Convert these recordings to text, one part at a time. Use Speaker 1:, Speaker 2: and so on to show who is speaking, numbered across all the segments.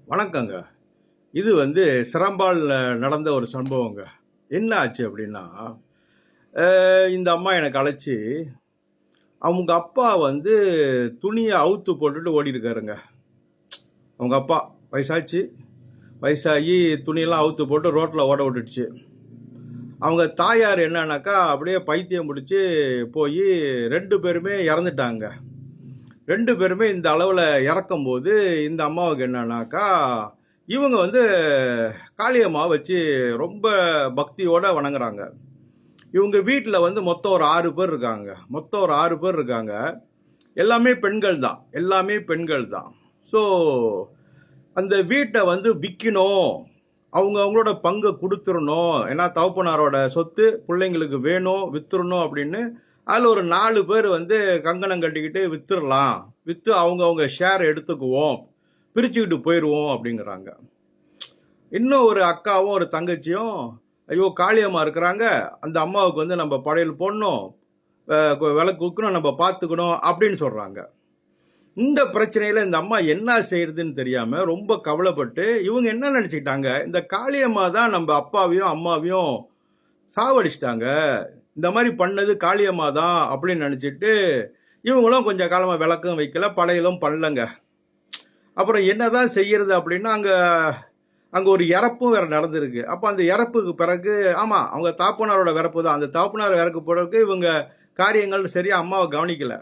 Speaker 1: வணக்கங்க. இது சிரம்பால்ல நடந்த ஒரு சம்பவங்க. என்ன ஆச்சு அப்படின்னா, இந்த அம்மா எனக்கு அழைச்சு, அவங்க அப்பா துணிய அவுத்து போட்டுட்டு ஓடிருக்காருங்க. அவங்க அப்பா வயசாச்சு. வயசாகி துணியெல்லாம் அவுத்து போட்டு ரோட்ல ஓட விட்டுடுச்சு. அவங்க தாயார் என்னன்னாக்கா, அப்படியே பைத்தியம் பிடிச்சு போய் 2 பேருமே இறந்துட்டாங்க. 2 பேருமே இந்த அளவுல இறக்கும்போது, இந்த அம்மாவுக்கு என்னன்னாக்கா, இவங்க காளியம்மாவை வச்சு ரொம்ப பக்தியோட வணங்குறாங்க. இவங்க வீட்டில் மொத்தம் ஒரு 6 பேர் இருக்காங்க. எல்லாமே பெண்கள் தான். ஸோ அந்த வீட்டை விற்கணும், அவங்களோட பங்கை கொடுத்துடணும், ஏன்னா தகப்பனாரோட சொத்து பிள்ளைங்களுக்கு வேணும், வித்துடணும் அப்படின்னு அதில் ஒரு 4 பேர் கங்கணம் கட்டிக்கிட்டு வித்துடலாம், விற்று அவங்க ஷேர் எடுத்துக்குவோம், பிரிச்சுக்கிட்டு போயிடுவோம் அப்படிங்கிறாங்க. இன்னும் ஒரு அக்காவும் ஒரு தங்கச்சியும், ஐயோ காளியம்மா இருக்கிறாங்க, அந்த அம்மாவுக்கு நம்ம படையல் போடணும், விளக்கு ஊக்கணும், நம்ம பார்த்துக்கணும் அப்படின்னு சொல்றாங்க. இந்த பிரச்சனையில இந்த அம்மா என்ன செய்யறதுன்னு தெரியாம ரொம்ப கவலைப்பட்டு, இவங்க என்ன நினைச்சுக்கிட்டாங்க, இந்த காளியம்மா தான் நம்ம அப்பாவையும் அம்மாவையும் சாவடிச்சிட்டாங்க, இந்த மாதிரி பண்ணது காளியம்மா தான் அப்படின்னு நினைச்சிட்டு இவங்களும் கொஞ்சம் காலமா விளக்கும் வைக்கல, படையலும் பண்ணலங்க. அப்புறம் என்னதான் செய்யறது அப்படின்னா, அங்க ஒரு இறப்பும் வேற நடந்திருக்கு. அப்ப அந்த இறப்புக்கு பிறகு, ஆமா அவங்க தாப்பனாரோட இறப்பு தான், அந்த தாப்பனார் இறக்கு பிறகு இவங்க காரியங்கள் சரியா அம்மாவை கவனிக்கல.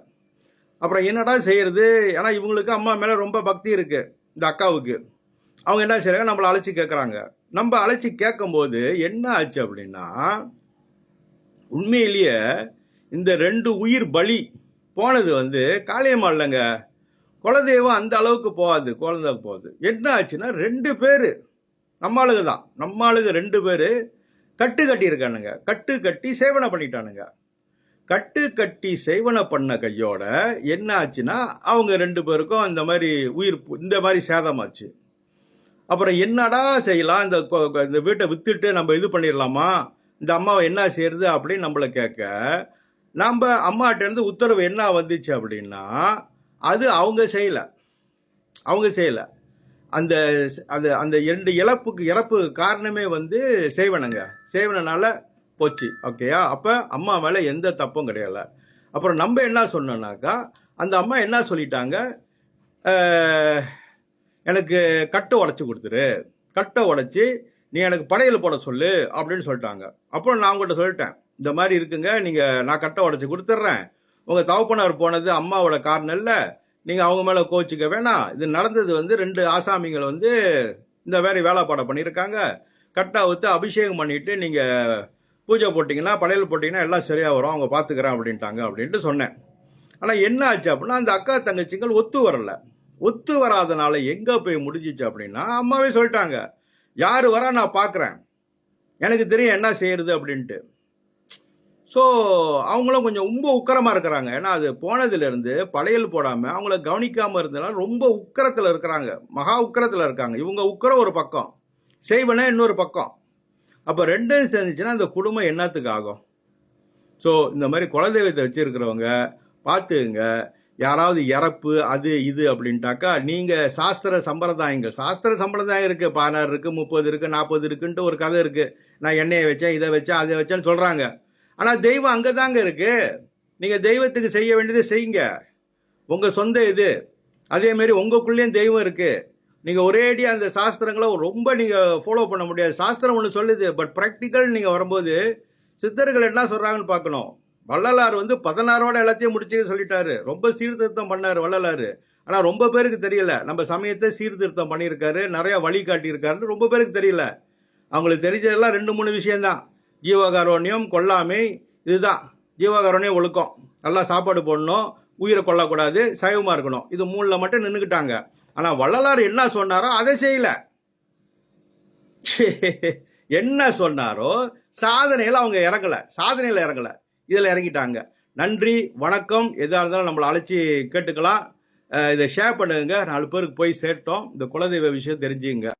Speaker 1: அப்புறம் என்னடா செய்யறது, ஏன்னா இவங்களுக்கு அம்மா மேல ரொம்ப பக்தி இருக்கு இந்த அக்காவுக்கு. அவங்க என்ன செய்யறாங்க, நம்மளை அழைச்சி கேட்கறாங்க. நம்ம அழைச்சி கேட்கும் போது என்ன ஆச்சு அப்படின்னா, உண்மையிலேயே இந்த 2 உயிர் பலி போனது காளியம்மா இல்லைங்க, குலதெய்வம் அந்த அளவுக்கு போகாது, குழந்தை போகுது. என்ன ஆச்சுன்னா, 2 பேரு நம்மளுக்கு தான், 2 பேரு கட்டு கட்டி இருக்கானுங்க, கட்டு கட்டி சேவனை பண்ணிட்டானுங்க. கட்டு கட்டி சேவனை பண்ண கையோட என்ன ஆச்சுன்னா, அவங்க 2 பேருக்கும் இந்த மாதிரி சேதமாச்சு. அப்புறம் என்னடா செய்யலாம், இந்த வீட்டை வித்துட்டு நம்ம இது பண்ணிடலாமா, இந்த அம்மாவை என்ன செய்யறது அப்படின்னு நம்மள கேட்க, நம்ம அம்மாட்ட இருந்து உத்தரவு என்ன வந்துச்சு அப்படின்னா, அது அவங்க செய்யல. அந்த அந்த 2 இறப்பு காரணமே சேவனங்க, சேவனால போச்சு. ஓகேயா? அப்ப அம்மா மேல எந்த தப்பும் கிடையாது. அப்புறம் நம்ம என்ன சொன்னோம்னாக்கா, அந்த அம்மா என்ன சொல்லிட்டாங்க, எனக்கு கட்டை உடைச்சு கொடுத்துரு, கட்டை உடைச்சு நீ எனக்கு படையல் போட சொல்லு அப்படின்னு சொல்லிட்டாங்க. அப்புறம் நான் உங்கள்கிட்ட சொல்லிட்டேன், இந்த மாதிரி இருக்குங்க, நான் கட்டை உடைச்சு கொடுத்துட்றேன், உங்க தகப்பனார் போனது அம்மாவோட காரணம் இல்லை, நீங்க அவங்க மேல கோச்சிக்க வேணாம், இது நடந்தது 2 ஆசாமிகள் இந்த மாதிரி வேலைப்பாடை பண்ணியிருக்காங்க, கட்டை ஊத்து அபிஷேகம் பண்ணிட்டு நீங்க பூஜை போட்டீங்கன்னா, படையல் போட்டீங்கன்னா எல்லாம் சரியா வரும், அவங்க பாத்துக்கிறேன் அப்படின்ட்டாங்க அப்படின்ட்டு சொன்னேன். ஆனா என்ன ஆச்சு அப்படின்னா, அந்த அக்கா தங்கச்சிகள் ஒத்து வராதனால எங்க போய் முடிஞ்சிச்சு அப்படின்னா, அம்மாவே சொல்லிட்டாங்க, யாரு வரா நான் பாக்குறேன், எனக்கு தெரியும் என்ன செய்யறது அப்படின்ட்டு. ஸோ அவங்களும் கொஞ்சம் ரொம்ப உக்கரமா இருக்கிறாங்க. ஏன்னா அது போனதுல இருந்து படையல் போடாம அவங்கள கவனிக்காம இருந்தனால ரொம்ப உக்கரத்துல இருக்கிறாங்க, மகா உக்கரத்துல இருக்காங்க. இவங்க உக்கரம் ஒரு பக்கம், செய்வன இன்னொரு பக்கம். அப்ப 2ம் சேர்ந்துச்சுன்னா அந்த குடும்பம் என்னத்துக்கு ஆகும்? ஸோ இந்த மாதிரி குலதெய்வத்தை வச்சிருக்கிறவங்க பார்த்துங்க, யாராவது இறப்பு அது இது அப்படின்ட்டாக்கா, நீங்க சாஸ்திர சம்பிரதாயம் இருக்கு, 16 இருக்கு, 30 இருக்கு, 40 இருக்குன்ட்டு ஒரு கதை இருக்கு. நான் எண்ணெயை வச்சேன், இதை வச்சேன், அதை வச்சேன்னு சொல்றாங்க. ஆனா தெய்வம் அங்கதாங்க இருக்கு. நீங்க தெய்வத்துக்கு செய்ய வேண்டியதை செய்யுங்க, உங்க சொந்த இது. அதே மாதிரி உங்களுக்குள்ளேயும் தெய்வம் இருக்கு. நீங்க ஒரேடியா அந்த சாஸ்திரங்களை ரொம்ப நீங்க ஃபாலோ பண்ண முடியாது. சாஸ்திரம் ஒண்ணு சொல்லுது, பட் பிராக்டிக்கல் நீங்க வரும்போது சித்தர்கள் என்ன சொல்றாங்கன்னு பார்க்கணும். வள்ளலார் 16ஓட எல்லாத்தையும் முடிச்சு சொல்லிட்டாரு, ரொம்ப சீர்திருத்தம் பண்ணாரு வள்ளலாரு. ஆனா ரொம்ப பேருக்கு தெரியல, நம்ம சமயத்தை சீர்திருத்தம் பண்ணியிருக்காரு, நிறைய வழி காட்டியிருக்காருன்னு ரொம்ப பேருக்கு தெரியல. அவங்களுக்கு தெரிஞ்சதெல்லாம் 2-3 விஷயம்தான். ஜீவகாருண்யம், கொல்லாமை, இதுதான். ஜீவகாருண்யம் ஒழுக்கம், நல்லா சாப்பாடு போடணும், உயிரை கொல்லக்கூடாது, சைவமா இருக்கணும், இது 3ல மட்டும் நின்றுக்கிட்டாங்க. ஆனா வள்ளலார் என்ன சொன்னாரோ அதை செய்யல. என்ன சொன்னாரோ சாதனையில அவங்க இறங்கல, இதுல இறங்கிட்டாங்க. நன்றி, வணக்கம். எதா இருந்தாலும் நம்மளை அழைச்சி கேட்டுக்கலாம். இதை ஷேர் பண்ணுங்க, 4 பேருக்கு போய் சேர்த்தோம். இந்த குலதெய்வ விஷயம் தெரிஞ்சுங்க.